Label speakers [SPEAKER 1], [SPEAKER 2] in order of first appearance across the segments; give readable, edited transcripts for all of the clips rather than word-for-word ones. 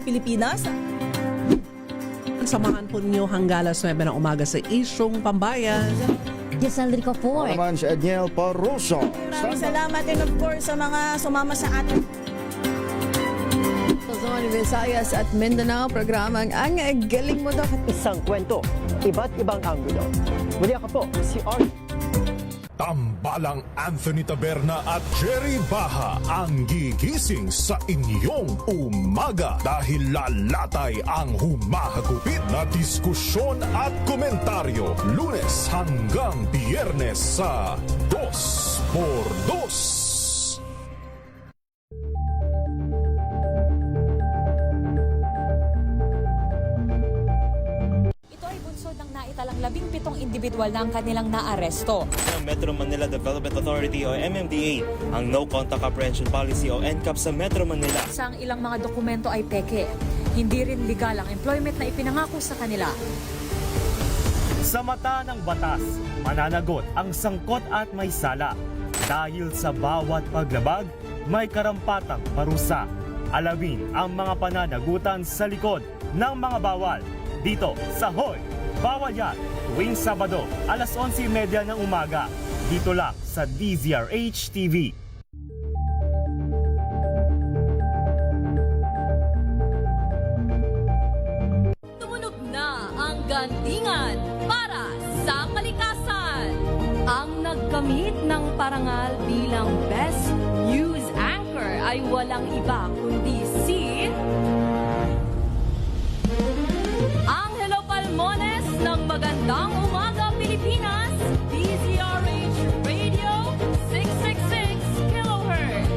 [SPEAKER 1] Pilipinas.
[SPEAKER 2] Samahan po ninyo hanggang alas 9 ng umaga sa Isyong Pambayan.
[SPEAKER 3] Giselle Rico po.
[SPEAKER 4] Ako naman si Edniel Parroso.
[SPEAKER 1] Maraming salamat and of course sa mga sumama sa atin.
[SPEAKER 5] Luzon, Visayas at Mindanao, programang Ang Galing Mo Daw.
[SPEAKER 6] Isang kwento, iba't ibang anggulo. Muli ako po, si Art.
[SPEAKER 7] Tambalang Anthony Taberna at Jerry Baha ang gigising sa inyong umaga dahil lalatay ang humahagupit na diskusyon at komentaryo Lunes hanggang Biyernes sa 2x2.
[SPEAKER 8] Naitalang 17 individual na ang kanilang naaresto.
[SPEAKER 9] Ng Metro Manila Development Authority o MMDA ang No Contact Apprehension Policy o NCAP sa Metro Manila.
[SPEAKER 8] Sa ilang mga dokumento ay peke. Hindi rin legal ang employment na ipinangako sa kanila.
[SPEAKER 10] Sa mata ng batas, mananagot ang sangkot at may sala. Dahil sa bawat paglabag, may karampatang parusa. Alamin ang mga pananagutan sa likod ng mga bawal. Dito sa Hoy! Bawal yan, tuwing Sabado, alas 11:30 ng umaga. Dito lang sa DZRH TV.
[SPEAKER 11] Tumunog na ang gandingan para sa kalikasan. Ang nagkamit ng parangal bilang Best News Anchor ay walang iba kundi si Angelo Palmones ng Magandang Umaga Pilipinas, DZRH Radio 666 kHz.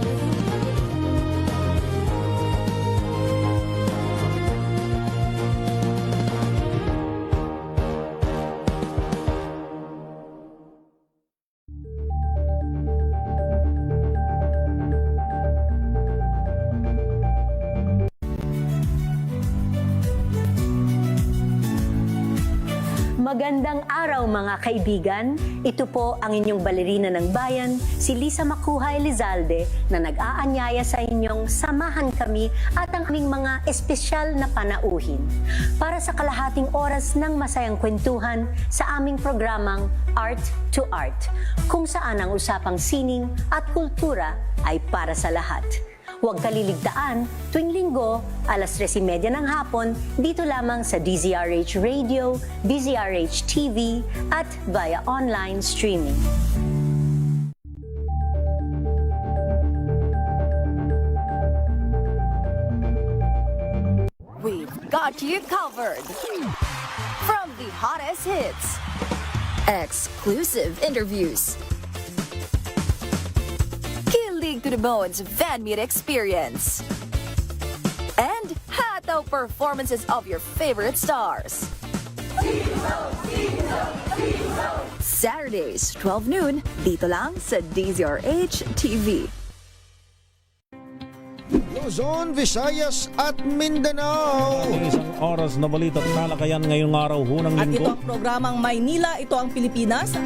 [SPEAKER 3] Magandang araw mga kaibigan. Ito po ang inyong balerina ng bayan, si Lisa Macuhay Lizalde, na nag-aanyaya sa inyong samahan kami at ang aming mga espesyal na panauhin para sa kalahating oras ng masayang kwentuhan sa aming programang Art to Art, kung saan ang usapang sining at kultura ay para sa lahat. Huwag kaliligtaan, tuwing linggo, alas 3:30 ng hapon, dito lamang sa DZRH Radio, DZRH TV, at via online streaming.
[SPEAKER 11] We've got you covered. From the hottest hits, exclusive interviews, Kilig to the Bones fan meet experience, and hataw performances of your favorite stars. Saturdays, 12 noon, dito lang sa DZRH TV.
[SPEAKER 4] Luzon, Visayas at Mindanao.
[SPEAKER 12] Isang oras na balita at talakayan ngayong araw hunang
[SPEAKER 1] At ito
[SPEAKER 12] linggo.
[SPEAKER 1] ang programang Maynila, ito ang Pilipinas.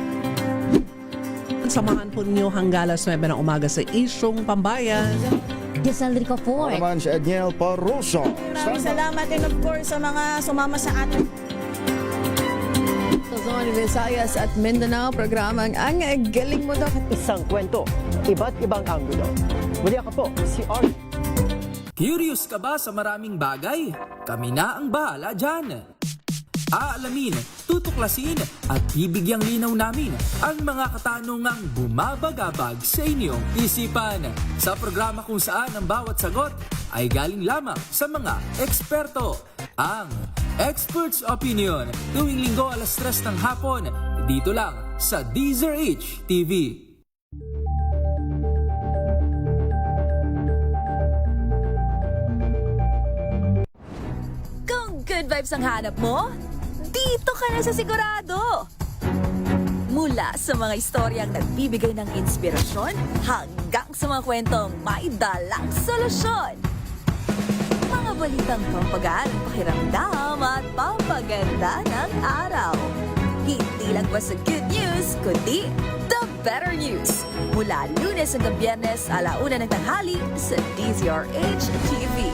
[SPEAKER 2] Samahan po ninyo hanggang alas 9 ng umaga sa Isyong Pambayan.
[SPEAKER 3] Giselle Rico po.
[SPEAKER 4] Ako naman si Edniel Parroso.
[SPEAKER 1] Maraming salamat and of course sa mga sumama sa atin.
[SPEAKER 5] Luzon, Visayas at Mindanao, programang Ang Galing Mo Daw.
[SPEAKER 6] Isang kwento, iba't ibang anggulo. Muli ako po, si Art.
[SPEAKER 13] Curious ka ba sa maraming bagay? Kami na ang bahala dyan. Aalamin, tutuklasin at bibigyang linaw namin ang mga katanungang bumabagabag sa inyong isipan. Sa programa kung saan ang bawat sagot ay galing lamang sa mga eksperto. Ang Expert's Opinion, tuwing linggo alas 3 ng hapon, dito lang sa DZRH TV.
[SPEAKER 11] Kung good vibes ang hanap mo, dito ka na sa sigurado. Mula sa mga istoryang nagbibigay ng inspirasyon hanggang sa mga kwentong may dalang solusyon. Mga balitang pampagaan, pakiramdam at pampaganda ng araw. Hindi lang ba sa good news, kundi the better news. Mula Lunes hanggang Biyernes, 1:00 ng tanghali sa DZRH TV.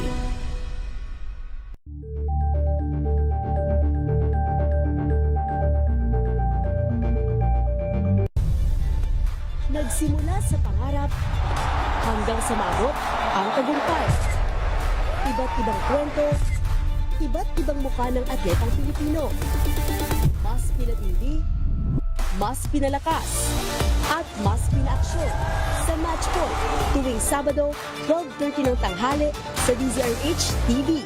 [SPEAKER 3] Simula sa pangarap hanggang sa maabot ang tagumpay. Iba't ibang kwento, iba't ibang mukha ng atletang Pilipino. Mas pinatindi, mas pinalakas, at mas pinaaksyon sa Match Point tuwing Sabado, 12:30 ng tanghali sa DZRH TV.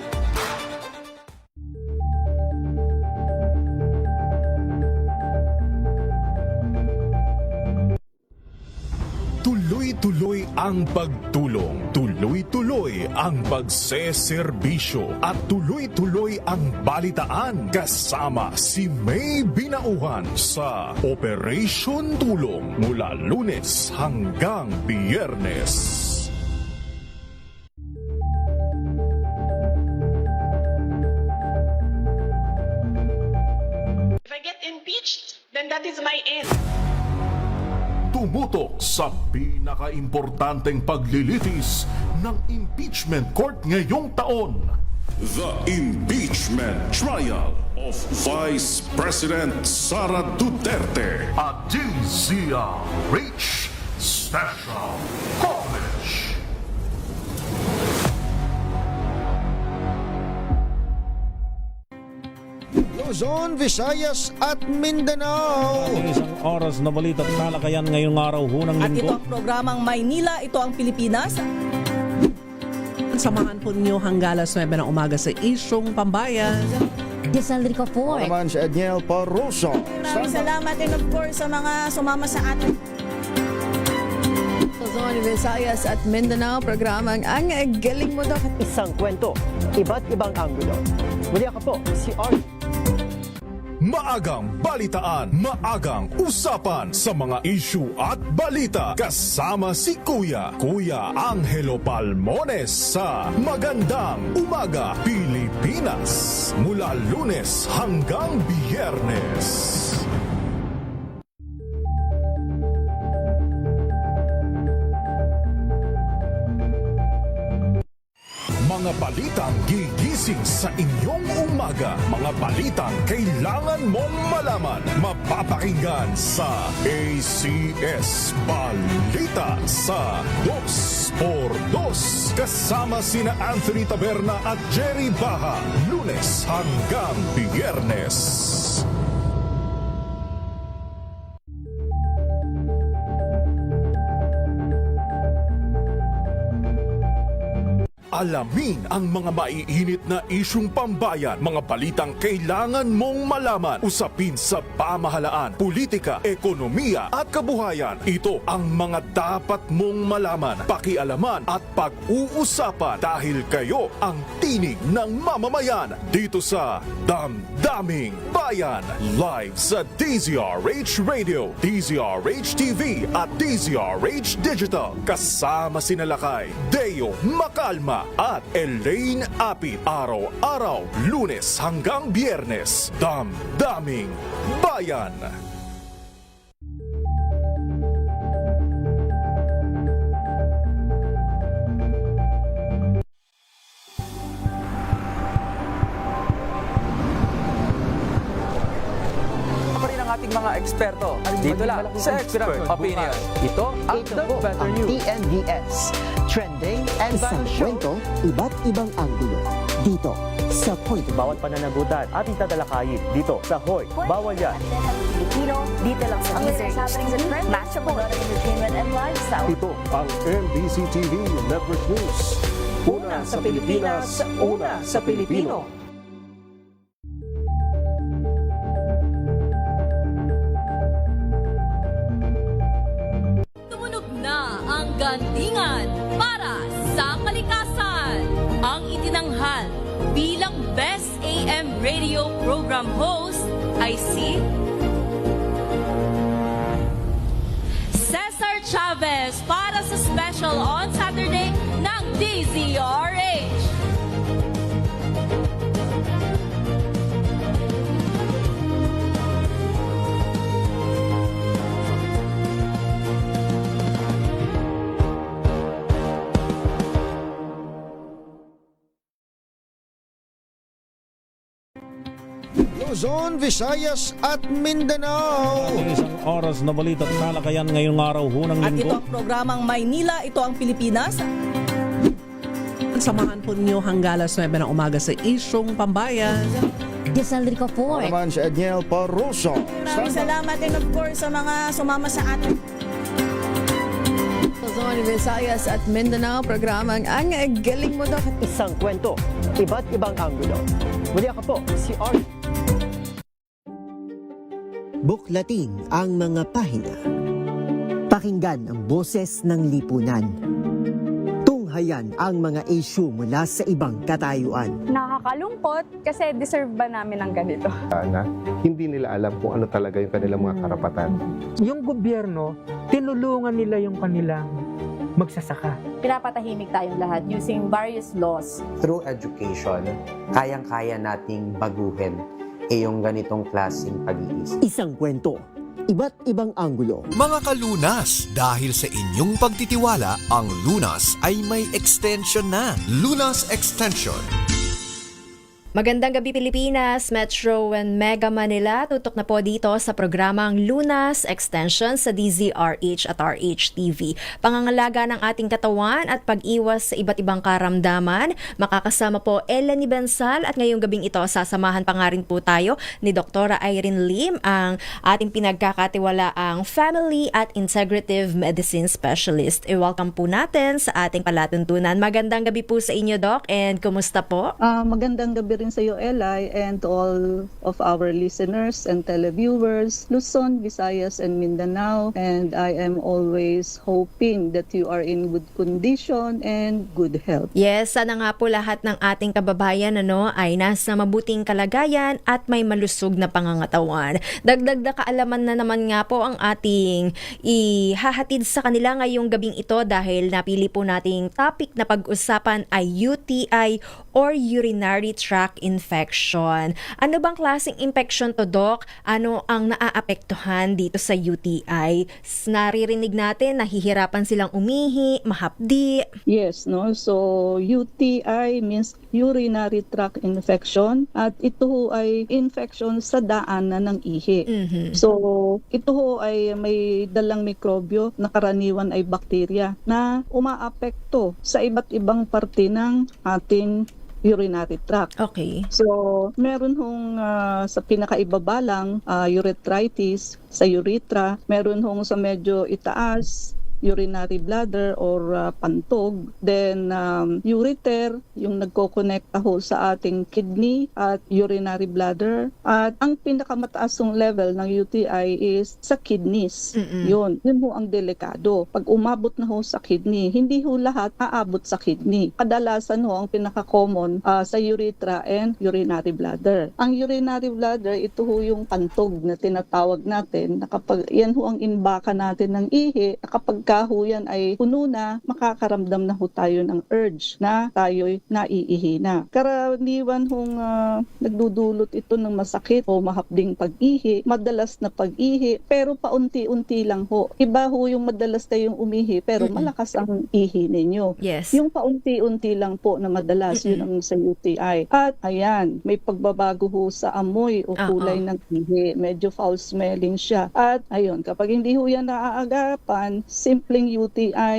[SPEAKER 7] Tuloy-tuloy ang pagtulong, tuloy-tuloy ang pagseserbisyo at tuloy-tuloy ang balitaan kasama si May Binauhan sa Operation Tulong mula Lunes hanggang Biyernes.
[SPEAKER 1] If I get impeached, then that is my end.
[SPEAKER 7] Tumutok sa pinakaimportanteng paglilitis ng impeachment court ngayong taon. The Impeachment Trial of Vice President Sara Duterte at DZRH Special Coverage.
[SPEAKER 4] Luzon, Visayas at Mindanao.
[SPEAKER 12] Isang oras na balita at talakayan ngayong araw hunang
[SPEAKER 1] At ito
[SPEAKER 12] linggo.
[SPEAKER 1] ang programang Maynila, ito ang Pilipinas.
[SPEAKER 2] Samahan po ninyo hanggang alas 9 ng umaga sa Isyong Pambayan.
[SPEAKER 4] Ako naman si Edniel Paruso.
[SPEAKER 1] Maraming salamat and of course sa mga sumama sa atin.
[SPEAKER 5] Luzon, Visayas at Mindanao, programang Ang Galing Mo Daw.
[SPEAKER 6] Isang kwento, iba't ibang anggulo. Muli ako po, si RJ.
[SPEAKER 7] Maagang balitaan, maagang usapan sa mga issue at balita kasama si Kuya Angelo Palmones sa Magandang Umaga Pilipinas mula Lunes hanggang Biyernes. Mga balitang gigising sa inyong umaga. Mga balitang kailangan mong malaman. Mapapakinggan sa ACS Balita sa 2x2. Kasama sina Anthony Taberna at Jerry Baha. Lunes hanggang Biyernes. Alamin ang mga maiinit na isyung pambayan, mga balitang kailangan mong malaman, usapin sa pamahalaan, politika, ekonomiya at kabuhayan. Ito ang mga dapat mong malaman, pakialaman at pag-uusapan dahil kayo ang tinig ng mamamayan dito sa Damdaming Bayan. Live sa DZRH Radio, DZRH TV at DZRH Digital. Kasama sina Lakay, Deo Macalma at Elaine Apit. Araw-araw, Lunes hanggang Biyernes. Damdaming Bayan.
[SPEAKER 13] Ating mga eksperto. Dito lang sa Expert Opinion. Ito ang The Better News.
[SPEAKER 6] TNVS. Trending and
[SPEAKER 14] Isang kwento, iba't ibang anggulo. Dito sa Point.
[SPEAKER 10] Bawat pananagutan ating tatalakayin dito sa Hoy. Bawal yan.
[SPEAKER 3] Pilipino, dito lang sa DZRH. Match of entertainment and lifestyle.
[SPEAKER 7] Ito ang MBC TV Network News. Una sa Pilipinas, una sa Pilipino.
[SPEAKER 11] Tumunog na ang gantingan para sa kalikasan. Ang itinanghal bilang Best AM Radio Program Host ay si Cesar Chavez para sa special on Saturday ng DZRH.
[SPEAKER 4] Luzon, Visayas at Mindanao.
[SPEAKER 12] Isang oras na balita at talakayan ngayong araw hunang
[SPEAKER 1] At ito
[SPEAKER 12] linggo.
[SPEAKER 1] ang programang Maynila, ito ang Pilipinas.
[SPEAKER 2] Samahan po ninyo hanggang alas 9 ng umaga sa Isyong Pambayan.
[SPEAKER 4] Ako naman si Edniel Paruso.
[SPEAKER 1] Maraming salamat and of course sa mga sumama sa atin.
[SPEAKER 5] Luzon, Visayas at Mindanao, programang Ang Galing Mo, Doc.
[SPEAKER 6] Isang kwento, iba't ibang anggulo. Muli ako po, si RJ.
[SPEAKER 14] Buklatin ang mga pahina. Pakinggan ang boses ng lipunan. Tunghayan ang mga issue mula sa ibang katayuan.
[SPEAKER 15] Nakakalungkot kasi deserve ba namin ng ganito?
[SPEAKER 16] Na hindi nila alam kung ano talaga yung kanilang mga karapatan.
[SPEAKER 17] Yung gobyerno, tinulungan nila yung kanilang magsasaka.
[SPEAKER 15] Pinapatahimik tayong lahat using various laws.
[SPEAKER 18] Through education, kayang-kaya nating baguhin yung ganitong klaseng pag-iisip.
[SPEAKER 14] Isang kwento, iba't ibang anggulo.
[SPEAKER 19] Mga kalunas, dahil sa inyong pagtitiwala, ang Lunas ay may extension na. Lunas Extension.
[SPEAKER 20] Magandang gabi Pilipinas, Metro and Mega Manila. Tutok na po dito sa programang Lunas Extension sa DZRH at RH-TV. Pangangalaga ng ating katawan at pag-iwas sa iba't ibang karamdaman. Makakasama po Ella Nibensal at ngayong gabing ito sasamahan pa nga rin po tayo ni Dr. Irene Lim, ang ating pinagkakatiwalaang Family at Integrative Medicine Specialist. I-welcome po natin sa ating palatuntunan. Magandang gabi po sa inyo, Doc, and kumusta po?
[SPEAKER 21] Magandang gabi rin sa iyo, Eli, and to all of our listeners and televiewers, Luzon, Visayas, and Mindanao. And I am always hoping that you are in good condition and good health.
[SPEAKER 20] Yes, sana nga po lahat ng ating kababayan ay nasa mabuting kalagayan at may malusog na pangangatawan. Dagdag na kaalaman na naman nga po ang ating ihahatid sa kanila ngayong gabing ito dahil napili po nating topic na pag-usapan ay UTI or urinary tract infection. Ano bang klaseng infection to, Doc? Ano ang naaapektuhan dito sa UTI? Naririnig natin, nahihirapan silang umihi, mahapdi.
[SPEAKER 21] Yes, no? So, UTI means urinary tract infection at ito ho ay infection sa daanan ng ihi. So, ito ho ay may dalang mikrobyo na karaniwan ay bakterya na umaapekto sa iba't ibang parte ng ating urinary tract.
[SPEAKER 20] Okay.
[SPEAKER 21] So, meron hong sa pinakaibaba lang, urethritis sa urethra, meron hong sa medyo itaas, urinary bladder or pantog. Then, ureter, yung nagko-connecta ho sa ating kidney at urinary bladder. At ang pinakamataasong level ng UTI is sa kidneys. Yun ho ang delikado. Pag umabot na ho sa kidney, hindi ho lahat aabot sa kidney. Kadalasan ho ang pinaka-common sa urethra and urinary bladder. Ang urinary bladder, ito ho yung pantog na tinatawag natin. Na kapag yan ho ang inbaka natin ng ihi, na kapag yan ay puno na, makakaramdam na ho tayo ng urge na tayo'y naiihi na. Karaniwan hong nagdudulot ito ng masakit o mahapding pag-ihi, madalas na pag-ihi, pero paunti-unti lang ho. Iba ho yung madalas tayong umihi, pero malakas ang ihi ninyo.
[SPEAKER 20] Yes.
[SPEAKER 21] Yung paunti-unti lang po na madalas, yun ang sa UTI. At ayan, may pagbabago ho sa amoy o kulay ng ihi. Medyo foul smelling siya. At ayun, kapag hindi ho yan naaagapan, simpleng UTI,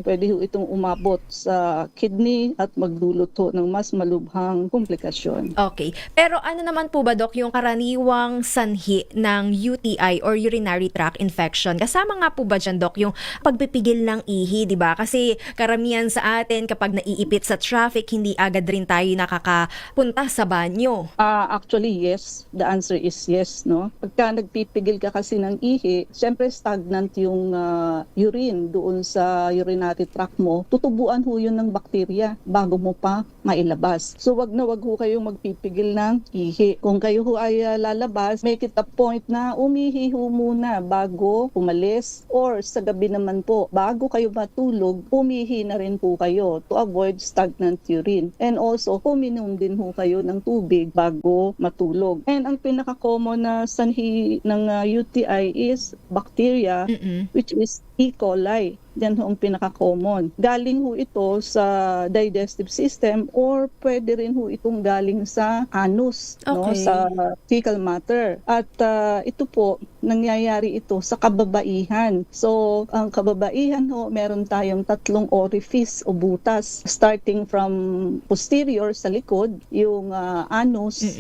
[SPEAKER 21] pwede ho itong umabot sa kidney at magdulot ho ng mas malubhang komplikasyon.
[SPEAKER 20] Okay. Pero ano naman po ba, Doc, yung karaniwang sanhi ng UTI or urinary tract infection? Kasama nga po ba dyan, Doc, yung pagpipigil ng ihi, di ba? Kasi karamihan sa atin, kapag naiipit sa traffic, hindi agad rin tayo nakakapunta sa banyo.
[SPEAKER 21] Actually, yes. The answer is yes, no? Pagka nagpipigil ka kasi ng ihi, syempre stagnant yung urine doon sa urinary tract mo, tutubuan ho yun ng bakterya bago mo pa mailabas. So wag na wag ho kayong magpipigil ng ihi. Kung kayo ho ay lalabas, make it a point na umihi ho muna bago umalis, or sa gabi naman po, bago kayo matulog, umihi na rin po kayo to avoid stagnant urine. And also, uminom din ho kayo ng tubig bago matulog. And ang pinaka-common na sanhi ng UTI is bacteria, which is E. coli. Yan ho ang pinaka-common. Galing ho ito sa digestive system or pwede rin ho itong galing sa anus, no,
[SPEAKER 20] Okay.
[SPEAKER 21] sa fecal matter. At ito po, nangyayari ito sa kababaihan. So, ang kababaihan ho, meron tayong 3 orifice o butas. Starting from posterior sa likod, yung anus.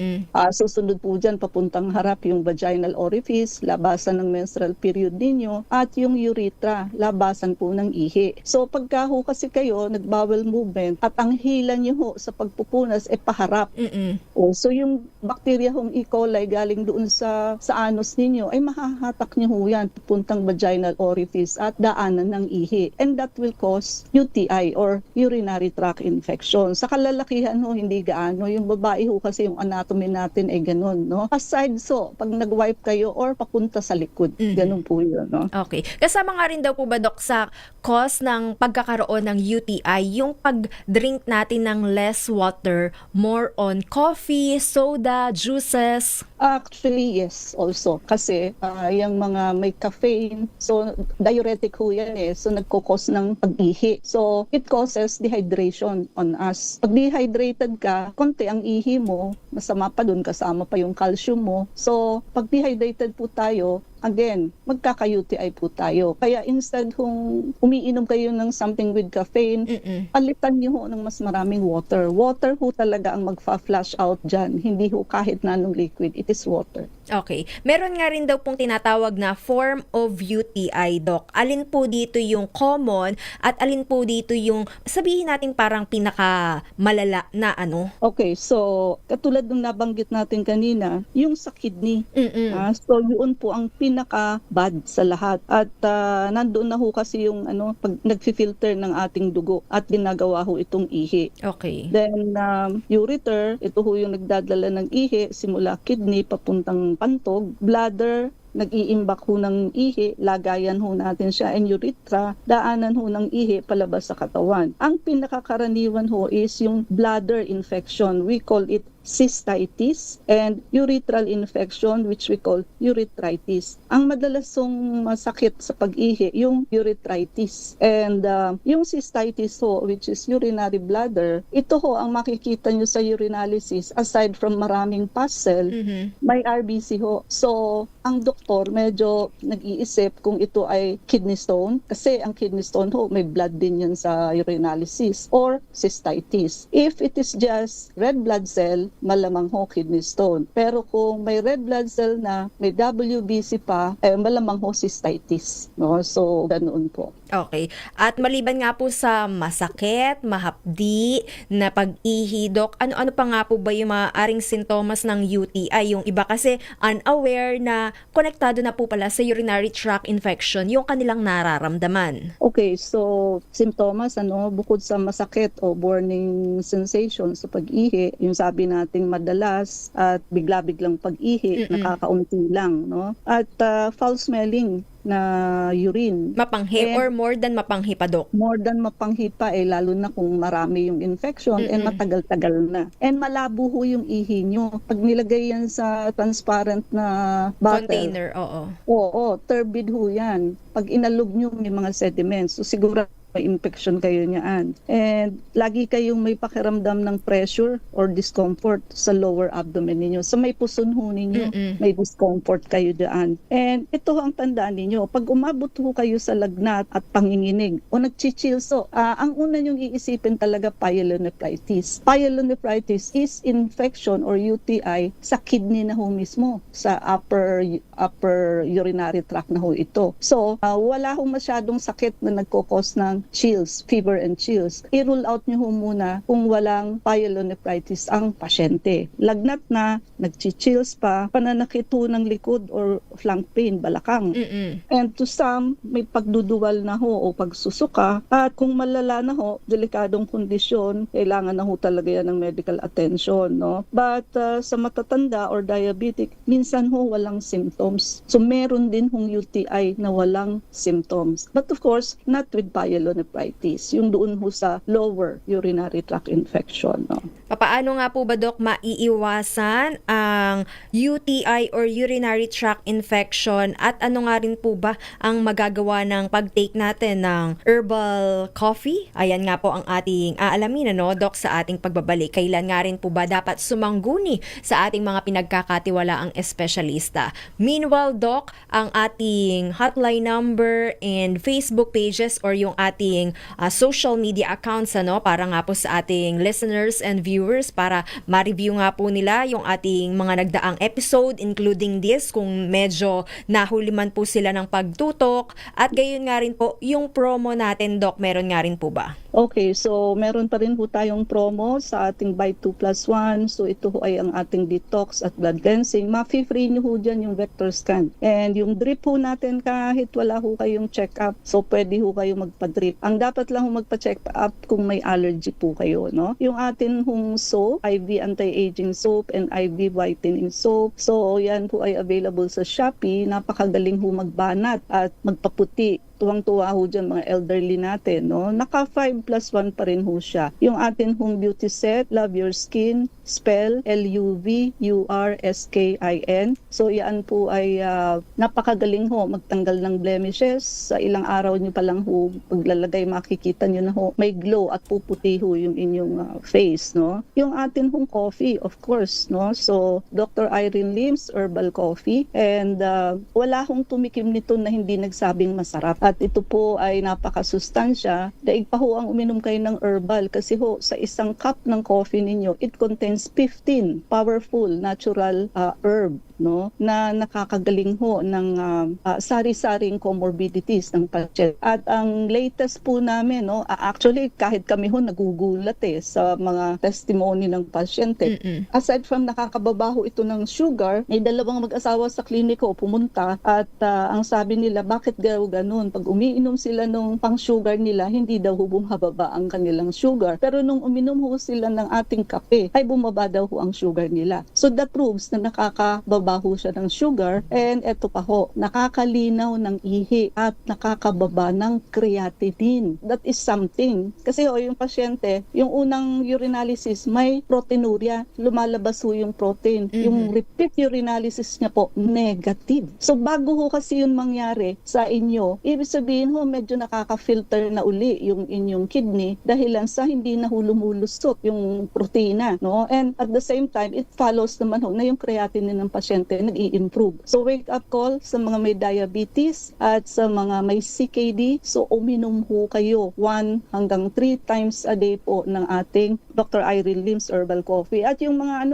[SPEAKER 21] Susunod po dyan, papuntang harap yung vaginal orifice, labasan ng menstrual period ninyo, at yung urethra, labasan po ng ihi. So, pagka ho kasi kayo, nag-bowel movement, at ang hila nyo ho sa pagpupunas ay paharap. So, yung bacteria hong E. coli galing doon sa anus ninyo, ay mahahatak nyo ho yan, papuntang vaginal orifice at daanan ng ihi. And that will cause UTI or urinary tract infection. Sa kalalakihan ho, hindi gaano. Yung babae ho kasi yung anatomy natin ay ganun, no? Aside pag nag-wipe kayo or papunta sa likod, ganun po yun, no?
[SPEAKER 20] Okay. Kasama nga rin daw po ba, Dok, sa cause ng pagkakaroon ng UTI, yung pag-drink natin ng less water, more on coffee, soda, juices?
[SPEAKER 21] Actually, yes, also. Kasi yung mga may caffeine, so diuretic ho yan eh. So nagkukos ng pag-ihi. So it causes dehydration on us. Pag dehydrated ka, konti ang ihi mo, masama pa dun, kasama pa yung calcium mo. So pag dehydrated po tayo, again, magkaka-UTI po tayo. Kaya instead kung umiinom kayo ng something with caffeine, palitan niyo ho ng mas maraming water. Water ho talaga ang magfa-flush out dyan. Hindi ho kahit na anong liquid. It is water.
[SPEAKER 20] Okay. Meron nga rin daw pong tinatawag na form of UTI, Doc. Alin po dito yung common at alin po dito yung, sabihin natin parang pinaka-malala na ano?
[SPEAKER 21] Okay, so katulad ng nabanggit natin kanina, yung sa kidney. So yun po ang pinaka-bad sa lahat. At nandoon na ho kasi yung pag nag-filter ng ating dugo at ginagawa ho itong ihi.
[SPEAKER 20] Okay.
[SPEAKER 21] Then ureter, ito ho yung nagdadala ng ihi simula kidney papuntang pantog, bladder, nag-iimbak ho ng ihi, lagayan ho natin siya, and urethra, daanan ho ng ihi palabas sa katawan. Ang pinakakaraniwan ho is yung bladder infection. We call it cystitis, and urethral infection which we call urethritis. Ang madalasong masakit sa pag-ihi, yung urethritis. And yung cystitis ho, which is urinary bladder, ito ho ang makikita nyo sa urinalysis, aside from maraming pus cell, may RBC ho. So, ang doktor medyo nag-iisip kung ito ay kidney stone, kasi ang kidney stone ho, may blood din yan sa urinalysis, or cystitis. If it is just red blood cell, malamang ho kidney stone. Pero kung may red blood cell na may WBC pa, malamang ho cystitis. No? So, ganoon po.
[SPEAKER 20] Okay. At maliban nga po sa masakit, mahapdi, na pag-ihi, Dok, ano-ano pa nga po ba yung maaaring sintomas ng UTI? Yung iba kasi unaware na konektado na po pala sa urinary tract infection yung kanilang nararamdaman.
[SPEAKER 21] Okay, so sintomas, bukod sa masakit o burning sensation sa pag-ihi, yung sabi nating madalas at bigla-biglang pag-ihi, nakakaunti lang, no? At foul smelling na urine.
[SPEAKER 20] Mapanghi or more than mapanghi pa, Dok?
[SPEAKER 21] More than mapanghi pa, lalo na kung marami yung infection and matagal-tagal na. And malabo ho yung ihi nyo. Pag nilagay yan sa transparent na bottle,
[SPEAKER 20] container, oo.
[SPEAKER 21] Oo, turbid ho yan. Pag inalog nyo, may mga sediments. So siguro may infection kayo niyaan. And lagi kayong may pakiramdam ng pressure or discomfort sa lower abdomen ninyo. Sa may puson ho ninyo, may discomfort kayo dyan. And ito ang tandaan ninyo. Pag umabot ho kayo sa lagnat at panginginig o nagchichilso, ang una nyong iisipin talaga pyelonephritis. Pyelonephritis is infection or UTI sa kidney na ho mismo, sa upper urinary tract na ho ito. So, wala hong masyadong sakit na nagkukos ng chills, fever and chills. I-rule out nyo ho muna kung walang pyelonephritis ang pasyente. Lagnat na, nagchichills pa, pananakit ho ng likod or flank pain, balakang. And to some, may pagduduwal na ho o pagsusuka. At kung malala na ho, delikadong kondisyon, kailangan na ho talaga yan ng medical attention. No? But sa matatanda or diabetic, minsan ho walang symptoms. So meron din hong UTI na walang symptoms. But of course, not with pyelonephritis. pyelonephritis, yung doon ho sa lower urinary tract infection. No?
[SPEAKER 20] Paano nga po ba, Dok, maiiwasan ang UTI or urinary tract infection at ano nga rin po ba ang magagawa ng pag-take natin ng herbal coffee? Ayan nga po ang ating aalamin, Dok, sa ating pagbabalik. Kailan nga rin po ba dapat sumangguni sa ating mga pinagkakatiwalaang espesyalista? Meanwhile, Doc, ang ating hotline number and Facebook pages or yung ating social media accounts, para nga po sa ating listeners and viewers para ma-review nga po nila yung ating mga nagdaang episode, including this, kung medyo nahuli man po sila ng pagtutok. At gayon nga rin po, yung promo natin, Doc, meron nga rin po ba?
[SPEAKER 21] Okay, so meron pa rin po tayong promo sa ating buy 2 plus 1. So ito ho ay ang ating detox at blood cleansing. Ma-free nyo ho dyan yung vector scan. And yung drip ho natin, kahit wala ho kayong check-up, so pwede ho kayo magpa-drip. Ang dapat lang ho magpa-check up kung may allergy po kayo. No? Yung atin hong soap, IV anti-aging soap and IV whitening soap. So yan po ay available sa Shopee. Napakagaling ho magbanat at magpaputi. Tuwang-tuwa ho dyan mga elderly natin, no? Naka 5 plus 1 pa rin ho siya. Yung atin hong beauty set, Love Your Skin, spell LUVURSKIN. So yan po ay napakagaling ho magtanggal ng blemishes. Sa ilang araw nyo pa lang ho paglalagay, makikita nyo na ho may glow at puputi ho yung inyong face, no? Yung atin hong coffee, of course, no? So Dr. Irene Lim's Herbal Coffee, and wala hong tumikim nito na hindi nagsabing masarap. At ito po ay napakasustansya. Daig pa ho ang uminom kayo ng herbal kasi ho sa isang cup ng coffee ninyo, it contains 15 powerful natural herb, no, na nakakagaling ho ng sari-saring comorbidities ng pasyente. At ang latest po namin, no, actually kahit kami ho nagugulat sa mga testimony ng pasyente. Aside from nakakababaho ito ng sugar, may dalawang mag-asawa sa kliniko pumunta at ang sabi nila, bakit ganun? Pag umiinom sila nung pang-sugar nila, hindi daw bumababa ang kanilang sugar. Pero nung uminom ho sila ng ating kape, ay bumaba daw ho ang sugar nila. So that proves na nakakababa ho siya ng sugar, and eto pa ho, nakakalinaw ng ihi at nakakababa ng creatinine. That is something. Kasi ho, yung pasyente, yung unang urinalysis, may proteinuria. Lumalabas ho yung protein. Yung repeat urinalysis niya po, negative. So bago ho kasi yun mangyari sa inyo, ibig sabihin ho, medyo nakaka-filter na uli yung inyong kidney dahilan sa hindi na lumulusot yung protina, no? And at the same time, it follows naman ho na yung creatinine ng pasyente nag-i-improve. So wake up call sa mga may diabetes at sa mga may CKD. So uminom ho kayo 1 hanggang 3 times a day po ng ating Dr. Irene Lim's Herbal Coffee. At yung mga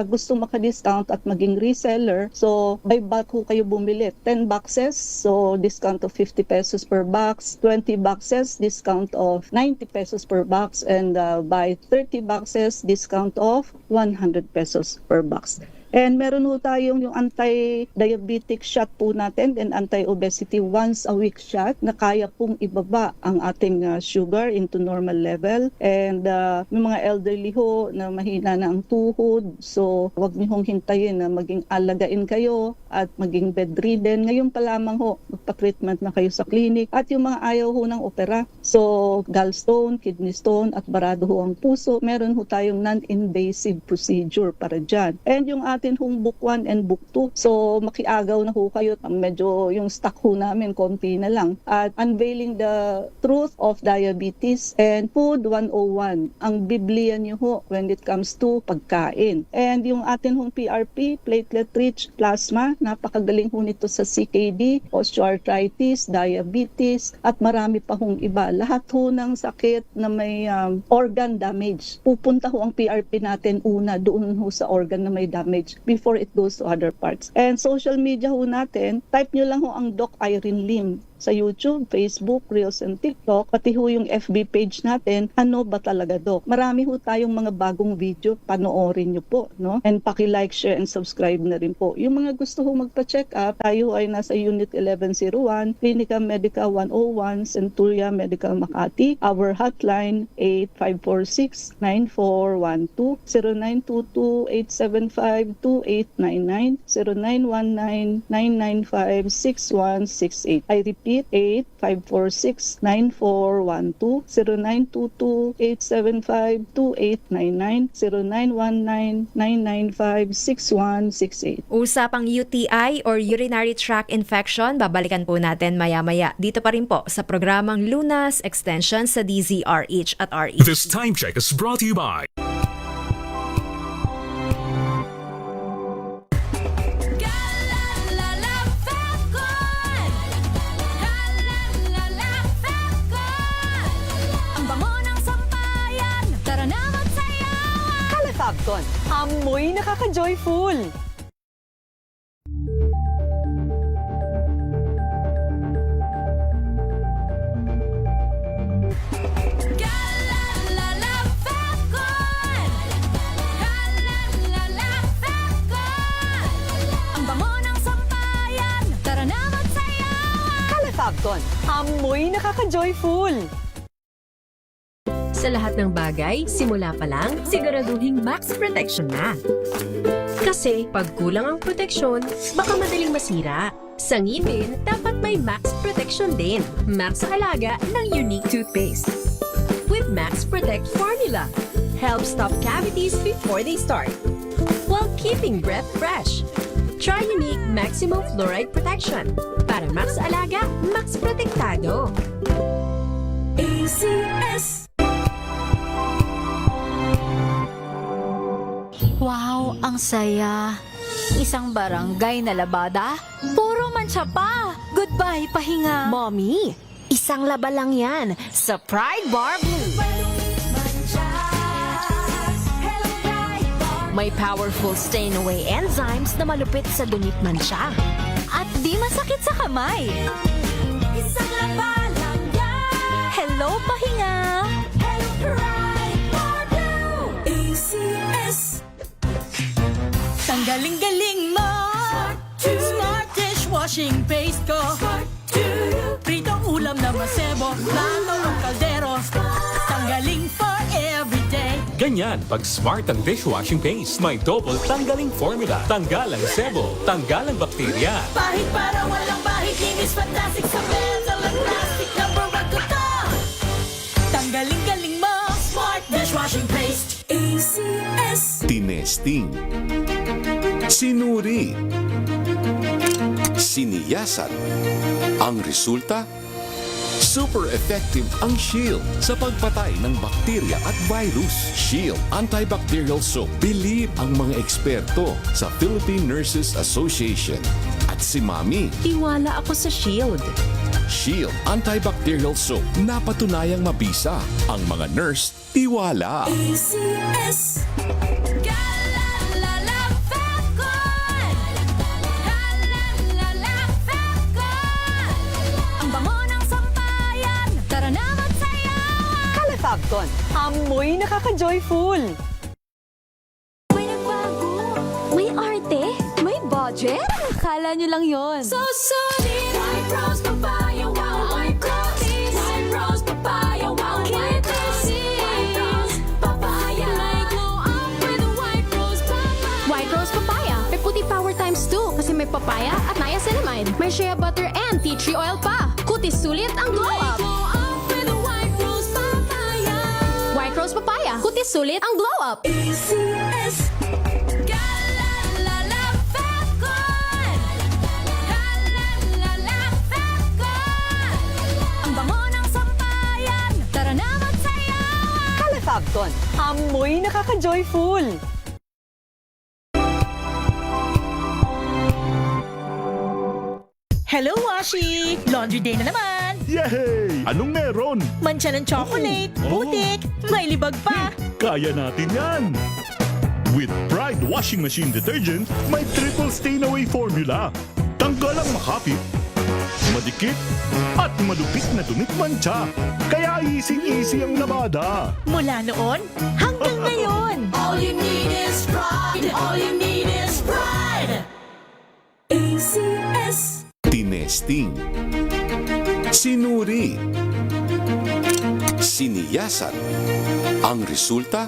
[SPEAKER 21] gusto maka-discount at maging reseller, so buy back ho kayo bumili. 10 boxes, so discount of 50 pesos per box, 20 boxes, discount of 90 pesos per box, and buy 30 boxes, discount of 100 pesos per box. And meron ho tayong yung anti-diabetic shot po natin and anti-obesity once a week shot na kaya pong ibaba ang ating sugar into normal level. And may mga elderly ho na mahina na ang tuhod, so wag niyo hong hintayin na maging alagain kayo at maging bedridden. Ngayon pa lamang ho, magpa-treatment na kayo sa clinic. At yung mga ayaw ho ng opera, so gallstone, kidney stone at barado ho ang puso, meron ho tayong non-invasive procedure para dyan. And yung ating hong book 1 and book 2. So makiagaw na ho kayo. Medyo yung stock ho namin konti na lang. At Unveiling the Truth of Diabetes and Food 101. Ang Biblia niyo ho when it comes to pagkain. And yung atin hong PRP, platelet-rich plasma, napakagaling ho nito sa CKD, osteoarthritis, diabetes, at marami pa hong iba. Lahat ho ng sakit na may organ damage. Pupunta ho ang PRP natin una doon ho sa organ na may damage before it goes to other parts. And social media ho natin, type nyo lang ho ang Doc Irene Lim sa YouTube, Facebook, Reels, and TikTok, pati ho yung FB page natin, Ano Ba Talaga Doc? Marami ho tayong mga bagong video, panoorin nyo po, no? And paki-like, share, and subscribe na rin po. Yung mga gusto ho magpa-check up, tayo ay nasa Unit 1101, Clinica Medica 101, Centuria Medical Makati. Our hotline, 8546-9412, 0922-875-2899, 0919-995-6168. I repeat, repeat, 8-546-9412, 0922-875-2899, 0919-995-6168.
[SPEAKER 20] Usapang UTI or urinary tract infection, babalikan po natin maya-maya. Dito pa rin po sa programang Lunas Extension sa DZRH at RH.
[SPEAKER 9] This time check is brought to you by
[SPEAKER 3] Calefabcon, amoy nakaka-joyful! Calefabcon, amoy nakaka-joyful!
[SPEAKER 22] Sa lahat ng bagay, simula pa lang, siguraduhing max protection na. Kasi pag kulang ang proteksyon, baka madaling masira. Sa ngipin, dapat may max protection din. Max ang alaga ng unique toothpaste. With Max Protect Formula, help stop cavities before they start, while keeping breath fresh. Try unique maximum fluoride protection. Para max alaga, max protektado.
[SPEAKER 11] ACS.
[SPEAKER 23] Wow, ang saya. Isang barangay na labada, puro mancha pa. Goodbye, pahinga.
[SPEAKER 22] Mommy, isang laba lang yan sa Pride Bar Blue. May powerful stain-away enzymes na malupit sa dumit mancha.
[SPEAKER 23] At di masakit sa kamay.
[SPEAKER 11] Isang laba lang yan.
[SPEAKER 23] Hello, pahinga.
[SPEAKER 11] Hello, Pride Bar Blue. ACS.
[SPEAKER 24] Tanggaling-galing mo. Smart dishwashing paste ko. Pritong ulam na masebo, plato ang kaldero. Tanggaling for everyday.
[SPEAKER 25] Ganyan pag smart ang dishwashing paste. May double tanggaling formula. Tanggal ang sebo, tanggal ang bakterya.
[SPEAKER 24] Pahit para walang bahid, linis fantastic sa metal at plastic. Number one ko to. Tanggaling-galing mo. Smart dishwashing paste.
[SPEAKER 11] ACS.
[SPEAKER 26] Tinesting, sinuri, siniyasan. Ang resulta? Super effective ang Shield sa pagpatay ng bakterya at virus. Shield Antibacterial Soap. Believe ang mga eksperto sa Philippine Nurses Association. At si Mami.
[SPEAKER 22] Tiwala ako sa Shield.
[SPEAKER 26] Shield Antibacterial Soap. Napatunayang mabisa. Ang mga nurse, tiwala.
[SPEAKER 11] ACS.
[SPEAKER 3] Calefabcon, amoy nakaka-joyful!
[SPEAKER 23] May nagbago. May arte. May budget. Akala nyo lang yon.
[SPEAKER 11] So solid. White rose papaya, wow, white rose. White rose papaya, wow, white rose. White rose papaya. May glow up with a white rose papaya.
[SPEAKER 23] White Rose Papaya. May puti power times 2 kasi may papaya at niacinamide. May shea butter and tea tree oil pa. Kutis sulit ang glow up. White Rose Papaya. Kutis sulit ang glow up.
[SPEAKER 11] ACS. Ang bango ng sampayan. Tara na magsayawan.
[SPEAKER 3] Calefabcon, amoy nakaka-joyful!
[SPEAKER 24] Hello, Washi! Laundry day na naman!
[SPEAKER 7] Yay! Anong meron?
[SPEAKER 24] Mancha ng chocolate, putik, may libag pa.
[SPEAKER 7] Kaya natin yan! With Pride Washing Machine Detergent, may triple stain-away formula. Tanggal ang makapit, madikit, at malupit na dumit mancha. Kaya easy-easy ang labada.
[SPEAKER 24] Mula noon hanggang ngayon.
[SPEAKER 11] All you need is pride. All you need is pride. ACS.
[SPEAKER 26] Tinesting, sinuri, siniyasan. Ang resulta?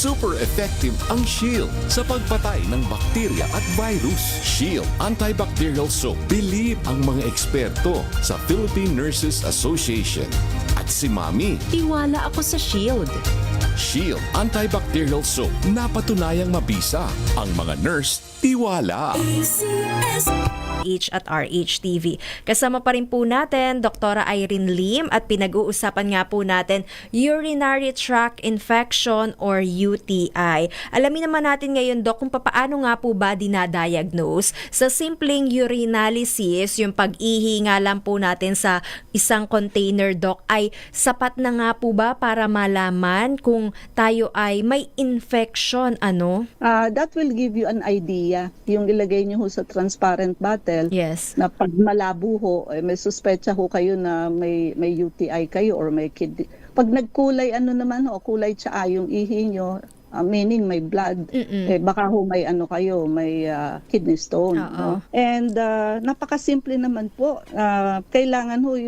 [SPEAKER 26] Super effective ang Shield sa pagpatay ng bakterya at virus. Shield Antibacterial Soap. Believe ang mga eksperto sa Philippine Nurses Association. At si Mami.
[SPEAKER 22] Tiwala ako sa Shield.
[SPEAKER 26] Shield Antibacterial Soap. Napatunayang mabisa. Ang mga nurse, tiwala.
[SPEAKER 20] RH at RH TV. Kasama pa rin po natin Dr. Irene Lim at pinag-uusapan nga po natin urinary tract infection or UTI. Alamin naman natin ngayon, Doc, kung paano nga po ba dinadiagnose. Sa simpleng urinalysis, yung pag-ihi nga lang po natin sa isang container, Doc, ay sapat na nga po ba para malaman kung tayo ay may infection, ano?
[SPEAKER 21] That will give you an idea. Yung ilagay nyo sa transparent bottle.
[SPEAKER 20] Yes.
[SPEAKER 21] Na pag malabo ho, may suspecha ho kayo na may UTI kayo or may kidney. Pag nagkulay kulay tsaa yung ihi nyo, meaning may blood, baka ho may kayo, may kidney stone. No? And napakasimple naman po. Kailangan ho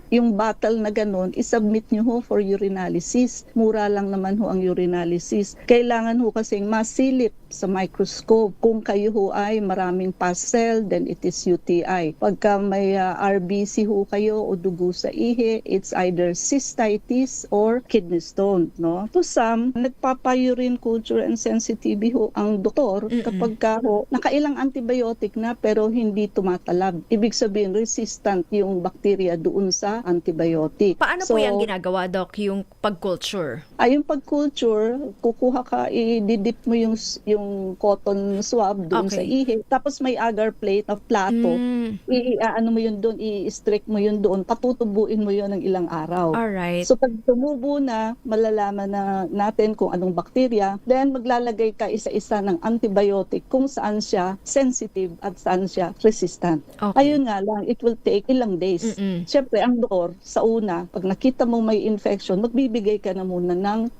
[SPEAKER 21] yung bottle na ganun, isubmit nyo ho for urinalysis. Mura lang naman ho ang urinalysis. Kailangan ho kasing masilip sa microscope. Kung kayo ho ay maraming pus cell, then it is UTI. Pagka may RBC ho kayo o dugo sa ihi, it's either cystitis or kidney stone. No? To some, nagpapa-urine culture and sensitivity ho ang doktor kapag ka ho, nakailang antibiotic na pero hindi tumatalab. Ibig sabihin, resistant yung bacteria doon sa antibiotic.
[SPEAKER 20] Paano po yung ginagawa, Doc, yung pag-culture?
[SPEAKER 21] Yung pag-culture, kukuha ka, i-dip mo yung cotton swab doon sa ihi. Tapos may agar plate of plato. I-ano mo yun doon, i-streak mo yun doon, patutubuin mo yun ng ilang araw.
[SPEAKER 20] Alright.
[SPEAKER 21] So pag tumubo na, malalaman na natin kung anong bakterya, then maglalagay ka isa-isa ng antibiotic kung saan siya sensitive at saan siya resistant. Ayun nga lang, it will take ilang days. Siyempre, ang doktor, sa una, pag nakita mo may infection, magbibigay ka na muna ng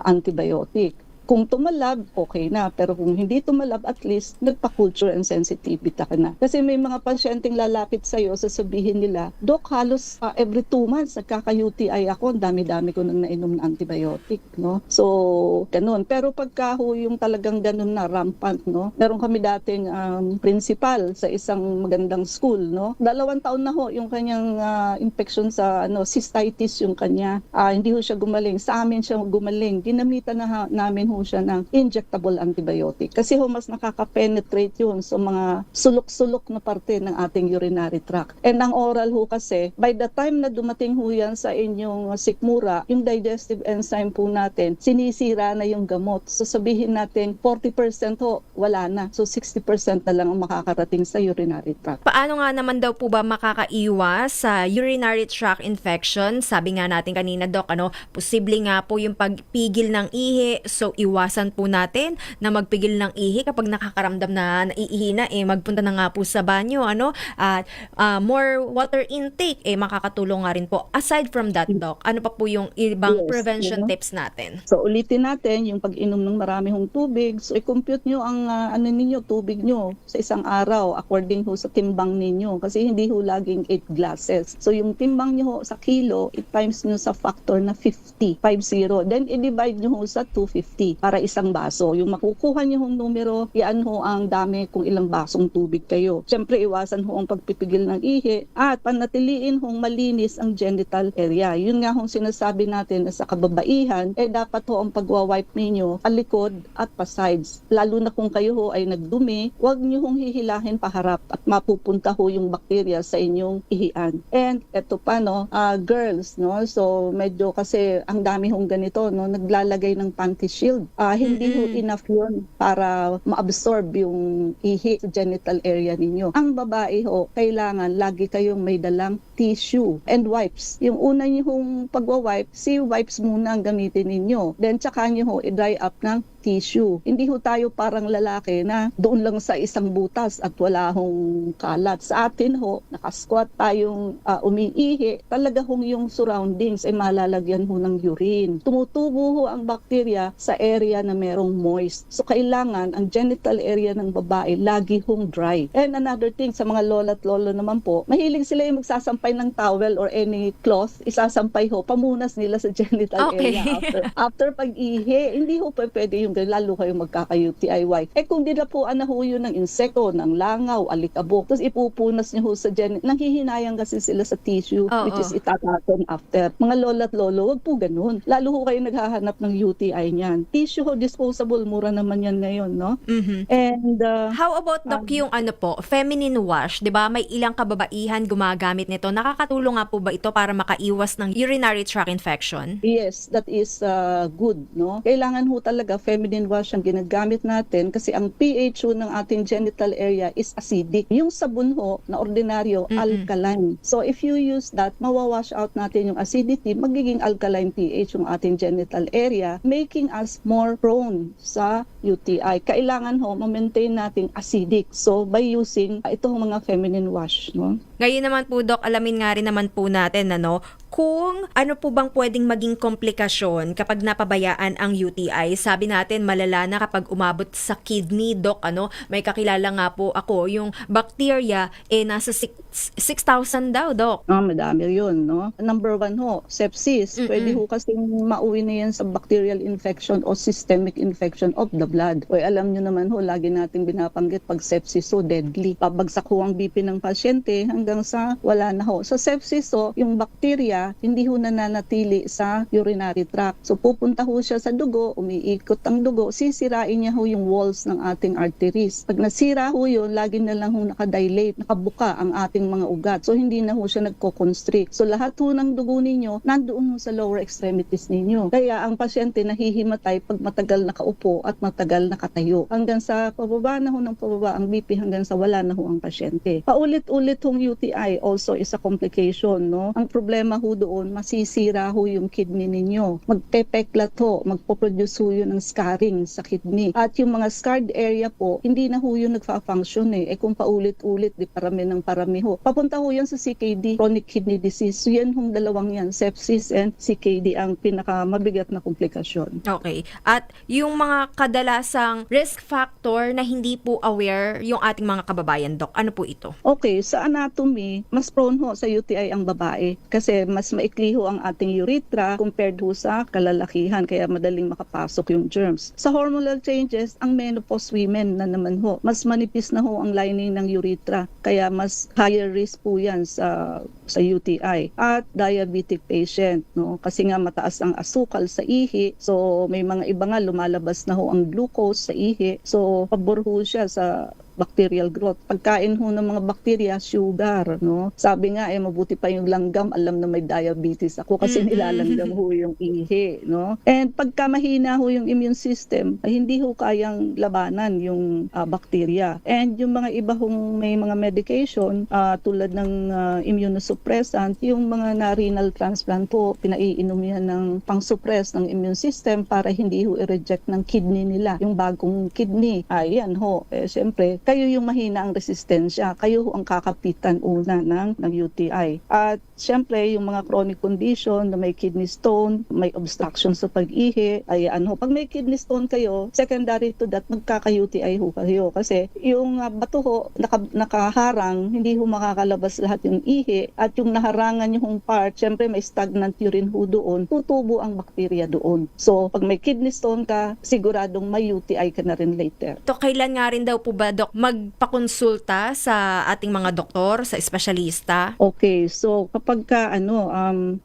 [SPEAKER 21] antibiotic. Kung tumalab, okay na. Pero kung hindi tumalab, at least nagpa-culture and sensitivity ka na. Kasi may mga pasyenteng lalapit sa'yo, sasabihin nila, Dok, halos every 2 months, nagkaka-UTI ako, dami-dami ko nang nainom na antibiotic. No? So, ganun. Pero pagka ho yung talagang ganun na rampant, no? Meron kami dating principal sa isang magandang school. No? 2 taon na ho yung kanyang infection sa cystitis yung kanya. Hindi ho siya gumaling. Sa amin siya gumaling. Ginamitan na namin ho siya ng injectable antibiotic. Kasi ho, mas nakaka-penetrate yun sa mga sulok-sulok na parte ng ating urinary tract. And ang oral ho kasi, by the time na dumating ho yan sa inyong sikmura, yung digestive enzyme po natin, sinisira na yung gamot. So sabihin natin, 40% ho, wala na. So 60% na lang ang makakarating sa urinary tract.
[SPEAKER 20] Paano nga naman daw po ba makakaiwas sa urinary tract infection? Sabi nga natin kanina, Doc, posible nga po yung pagpigil ng ihi. So iwasan po natin na magpigil ng ihi kapag nakakaramdam na naiihi na, magpunta na nga po sa banyo, at more water intake, makakatulong nga rin po. Aside from that, Doc, ano pa po yung ibang prevention tips natin?
[SPEAKER 21] So ulitin natin yung pag-inom ng marami hong tubig. So i-compute nyo ang tubig nyo sa isang araw according ho sa timbang ninyo. Kasi hindi ho laging 8 glasses. So yung timbang nyo ho sa kilo, i-times nyo sa factor na 50. Then i-divide nyo ho sa 250 para isang baso. Yung makukuha niyo hong numero, yan ho ang dami kung ilang basong tubig kayo. Siyempre, iwasan ho ang pagpipigil ng ihi at panatiliin hong malinis ang genital area. Yun nga hong sinasabi natin na sa kababaihan, dapat ho ang pagwa-wipe ninyo palikod at pa-sides. Lalo na kung kayo ho ay nagdumi, huwag niyo hong hihilahin paharap at mapupunta ho yung bakterya sa inyong ihian. And eto pa, girls, so medyo kasi ang dami hong ganito, naglalagay ng panty shield. Hindi ho enough yun para ma-absorb yung ihi sa genital area ninyo. Ang babae ho, kailangan lagi kayong may dalang tissue and wipes. Yung una nyo hong pagwa-wipe, wipes muna ang gamitin ninyo. Then tsaka nyo ho i-dry up ng tissue. Hindi ho tayo parang lalaki na doon lang sa isang butas at wala hong kalat. Sa atin ho, nakasquat tayong umiihi, talaga hong yung surroundings ay malalagyan ho ng urine. Tumutubo ho ang bacteria sa area na merong moist. So kailangan ang genital area ng babae lagi hong dry. And another thing, sa mga lola at lolo naman po, mahilig sila yung magsasampay ng towel or any cloth, isasampay ho, pamunas nila sa genital area after pag-ihi. Hindi ho pwede yung lalo kayong magkaka-UTIY. Kung dilapuan na ho yun ng insekto, ng langaw, alikabok, tapos ipupunas niyo ho sa nanghihinayang kasi sila sa tissue, which is itatapon after. Mga lola at lolo, wag po ganun. Lalo ho kayo naghahanap ng UTI niyan. Tissue ho, disposable, mura naman yan ngayon, no? And
[SPEAKER 20] how about, Doc, yung feminine wash, 'di ba? May ilang kababaihan gumagamit nito. Nakakatulong nga po ba ito para makaiwas ng urinary tract infection?
[SPEAKER 21] Yes, that is good, no? Kailangan ho talaga feminine wash ang ginagamit natin kasi ang pH ho ng ating genital area is acidic. Yung sabon ho na ordinaryo, alkaline. So if you use that, mawawash out natin yung acidity, magiging alkaline pH yung ating genital area, making us more prone sa UTI. Kailangan ho ma-maintain nating acidic. So by using itong mga feminine wash, no?
[SPEAKER 20] Ngayon naman po, Doc, alamin nga rin naman po natin kung ano po bang pwedeng maging komplikasyon kapag napabayaan ang UTI. Sabi natin malala na kapag umabot sa kidney, Doc, may kakilala nga po ako, yung bacteria nasa 6,000 daw, Doc.
[SPEAKER 21] Madami yun, no? Number 1 ho, sepsis. Pwede ho kasing mauwi na yan sa bacterial infection o systemic infection of the blood. O alam nyo naman ho, lagi natin binabanggit pag sepsis ho, deadly. Pabagsak ho ang BP ng pasyente hanggang sa wala na ho. Sa sepsis ho, yung bacteria hindi ho nananatili sa urinary tract. So pupunta ho siya sa dugo, umiikot ang dugo, sisirain niya ho yung walls ng ating arteries. Pag nasira ho yun, lagi na lang ho nakadilate, nakabuka ang ating mga ugat. So hindi na ho siya nagko-constrict. So lahat ho ng dugo ninyo, nandoon ho sa lower extremities ninyo. Kaya ang pasyente nahihimatay pag matagal nakaupo at matagal nakatayo. Hanggang sa pababa na ho ng pababa ang BP hanggang sa wala na ho ang pasyente. Paulit-ulit hong UTI also is a complication, no? Ang problema ho doon, masisira ho yung kidney ninyo. Magpepeklat ho, magpoproduce ho yun ng scarring sa kidney. At yung mga scarred area po, hindi na ho yun nagfa-function kung paulit-ulit, di parami ng parami ho. Papunta ho yan sa CKD, chronic kidney disease. So yan hong dalawang yan, sepsis and CKD ang pinakamabigat na komplikasyon.
[SPEAKER 20] Okay. At yung mga kadalasang risk factor na hindi po aware yung ating mga kababayan, Doc, ano po ito?
[SPEAKER 21] Okay, sa anatomy, mas prone ho sa UTI ang babae kasi mas maikli ho ang ating urethra compared ho sa kalalakihan kaya madaling makapasok yung germs. Sa hormonal changes, ang menopause women na naman ho, mas manipis na ho ang lining ng urethra kaya mas higher risk po yan sa UTI. At diabetic patient, no? Kasi nga mataas ang asukal sa ihi, so may mga iba nga lumalabas na ho ang glucose sa ihi, so pabor ho siya sa bacterial growth. Pagkain ho ng mga bacteria, sugar, no? Sabi nga, mabuti pa yung langgam, alam na may diabetes ako kasi nilalanggam ho yung ihi, no? And pagka mahina ho yung immune system, hindi ho kayang labanan yung bacteria. And yung mga iba hong may mga medication, tulad ng immunosuppressant, yung mga na-renal transplant po, pinaiinom yan ng pang-suppress ng immune system para hindi ho i-reject ng kidney nila, yung bagong kidney. Ayan ho, siyempre, kayo yung mahina ang resistensya, kayo ang kakapitan una ng UTI. At syempre, yung mga chronic condition na may kidney stone, may obstruction sa pag-ihi, pag may kidney stone kayo, secondary to that, magkaka-UTI ho kayo. Kasi yung bato ho, nakaharang, hindi ho makakalabas lahat yung ihi, at yung naharangan yung part, syempre may stagnant urine ho doon, tutubo ang bakterya doon. So, pag may kidney stone ka, siguradong may UTI ka na rin later.
[SPEAKER 20] To kailan nga rin daw po ba, Doc, magpakonsulta sa ating mga doktor, sa espesyalista?
[SPEAKER 21] Okay, so kapag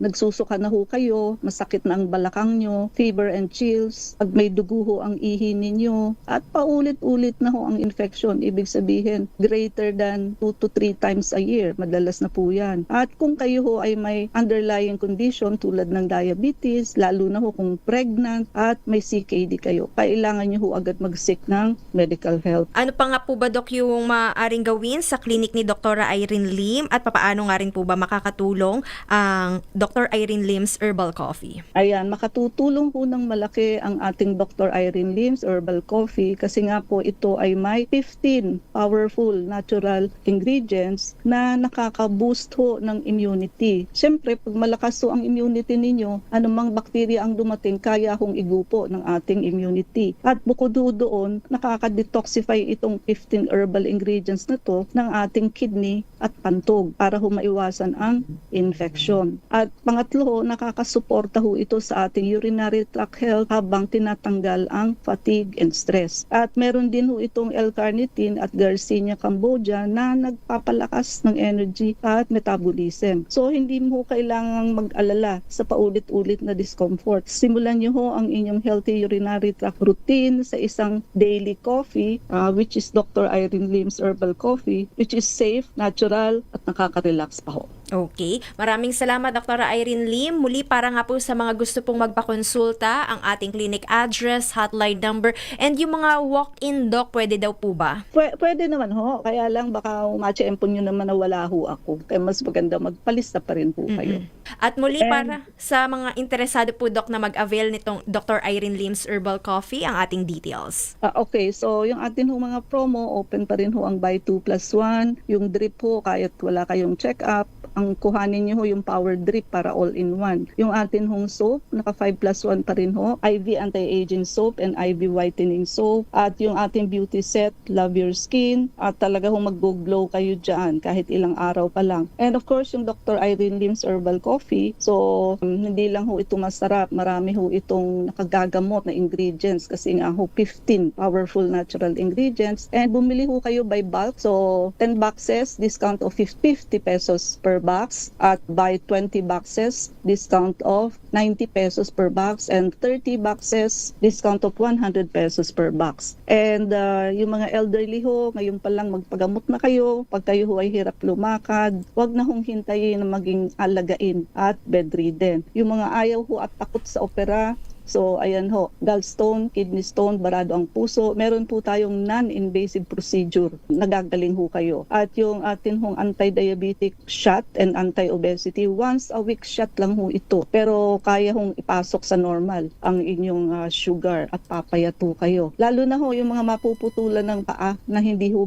[SPEAKER 21] nagsusuka na ho kayo, masakit na ang balakang nyo, fever and chills, pag may dugo ho ang ihi ninyo, at paulit-ulit na ho ang infection, ibig sabihin greater than 2 to 3 times a year, madalas na po yan. At kung kayo ho ay may underlying condition tulad ng diabetes, lalo na ho kung pregnant at may CKD kayo, kailangan nyo ho agad mag-seek ng medical help.
[SPEAKER 20] Ano pa nga po ba, Doc, yung maaaring gawin sa klinik ni Dr. Irene Lim at papaano nga rin po ba makakatulong makakatulong ang Dr. Irene Lim's Herbal Coffee?
[SPEAKER 21] Ayan, makatutulong po ng malaki ang ating Dr. Irene Lim's Herbal Coffee kasi nga po ito ay may 15 powerful natural ingredients na nakaka-boost ho ng immunity. Siyempre, pag malakas ho ang immunity ninyo, anumang bakterya ang dumating, kaya hong igupo ng ating immunity. At bukod ho doon, nakaka-detoxify itong 15 herbal ingredients na to ng ating kidney at pantog para ho maiwasan ang infection. At pangatlo ho, nakakasuporta ho ito sa ating urinary tract health habang tinatanggal ang fatigue and stress. At meron din ho itong L-carnitine at Garcinia cambogia na nagpapalakas ng energy at metabolism. So hindi mo kailangang mag-alala sa paulit-ulit na discomfort. Simulan niyo ho ang inyong healthy urinary tract routine sa isang daily coffee which is Dr. Irene Lim's Herbal Coffee, which is safe, natural at nakaka-relax pa ho.
[SPEAKER 20] Okay. Maraming salamat, Dr. Irene Lim. Muli, para nga po sa mga gusto pong magpakonsulta, ang ating clinic address, hotline number, and yung mga walk-in doc, pwede daw po ba?
[SPEAKER 21] Pwede naman ho. Kaya lang baka matcha-empon nyo naman na wala ho ako. Kaya mas maganda magpalista pa rin po kayo.
[SPEAKER 20] At muli, para sa mga interesado po, Doc, na mag-avail nitong Dr. Irene Lim's Herbal Coffee, ang ating details.
[SPEAKER 21] Okay, so yung atin ho mga promo, open pa rin ho ang buy 2 plus 1. Yung drip ho, kahit wala kayong check-up, ang kuhanin nyo ho yung power drip para all-in-one. Yung atin hong soap, naka 5 plus 1 pa rin ho. IV anti-aging soap and IV whitening soap. At yung ating beauty set, Love Your Skin. At talaga hong mag-glow kayo dyan kahit ilang araw pa lang. And of course, yung Dr. Irene Lim's Herbal Coffee. So, hindi lang ho ito masarap. Marami ho itong nakagagamot na ingredients kasi nga ho 15 powerful natural ingredients. And bumili ho kayo by bulk. So, 10 boxes, discount of 50 pesos per box, at buy 20 boxes, discount of 90 pesos per box, and 30 boxes, discount of 100 pesos per box. And yung mga elderly ho, ngayon pa lang magpagamot na kayo. Pag kayo ho ay hirap lumakad, wag na hong hintayin na maging alagain at bedridden. Yung mga ayaw ho at takot sa opera, so, ayan ho, gallstone, kidney stone, barado ang puso. Meron po tayong non-invasive procedure. Nagagaling ho kayo. At yung atin hong anti-diabetic shot and anti-obesity, once a week shot lang ho ito. Pero kaya hong ipasok sa normal ang inyong sugar at papayat ho kayo. Lalo na ho yung mga mapuputulan ng paa na hindi ho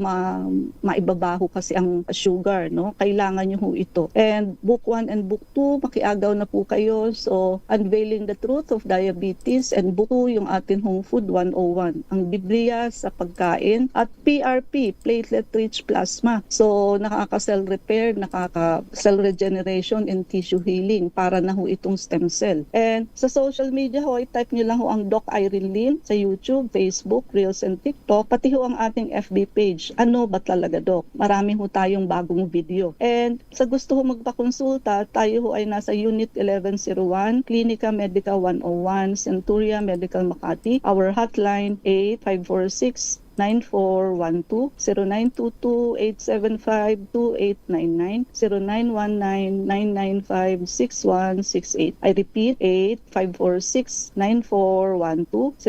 [SPEAKER 21] maibabaho kasi ang sugar, no? Kailangan nyo ho ito. And book 1 and book 2, makiagaw na po kayo. So, Unveiling the Truth of Diabetes, and buko yung atin hong Food 101, ang Biblia sa pagkain, at PRP, platelet-rich plasma. So, nakaka-cell repair, nakaka-cell regeneration and tissue healing para na ho itong stem cell. And sa social media ho, i-type nyo lang ho ang Doc Irene Lim sa YouTube, Facebook, Reels, and TikTok, pati ho ang ating FB page. Ano ba talaga, Doc? Marami ho tayong bagong video. And sa gusto ho magpakonsulta, tayo ho ay nasa Unit 1101, Clinica Medica 101, Centuria Medical Makati. Our hotline 8546-9412, 0922-875-2899, 0919-995-6168. I repeat, 8546-9412,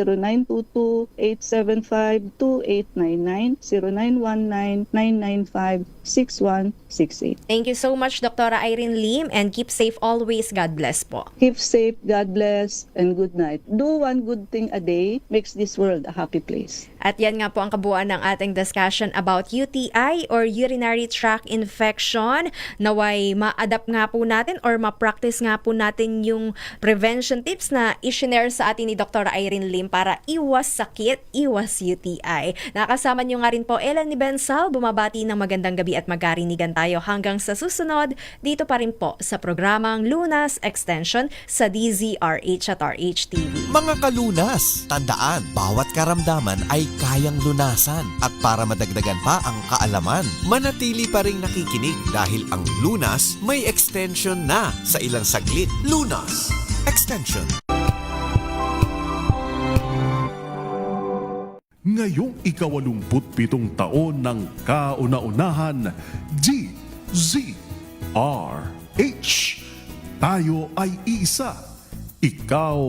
[SPEAKER 21] 0922-875-2899, 0919-995-6168.
[SPEAKER 20] Thank you so much, Dr. Irene Lim, and keep safe always. God bless po.
[SPEAKER 21] Keep safe, God bless, and good night. Do one good thing a day makes this world a happy place.
[SPEAKER 20] At yan nga po ang kabuuan ng ating discussion about UTI or urinary tract infection. Naway ma-adapt nga po natin or ma-practice nga po natin yung prevention tips na i-share sa atin ni Dr. Irene Lim para iwas sakit, iwas UTI. Nakasama niyo nga rin po Ellen ni Bensal. Bumabati ng magandang gabi at magkarinigan tayo hanggang sa susunod. Dito pa rin po sa programang Lunas Extension sa DZRH at RH TV.
[SPEAKER 19] Mga kalunas, tandaan, bawat karamdaman ay kayang lunasan. At para madagdagan pa ang kaalaman, manatili pa ring nakikinig dahil ang Lunas may extension na sa ilang saglit. Lunas Extension.
[SPEAKER 7] Ngayong 87 taon ng kauna-unahan, DZRH. Tayo ay isa. Ikaw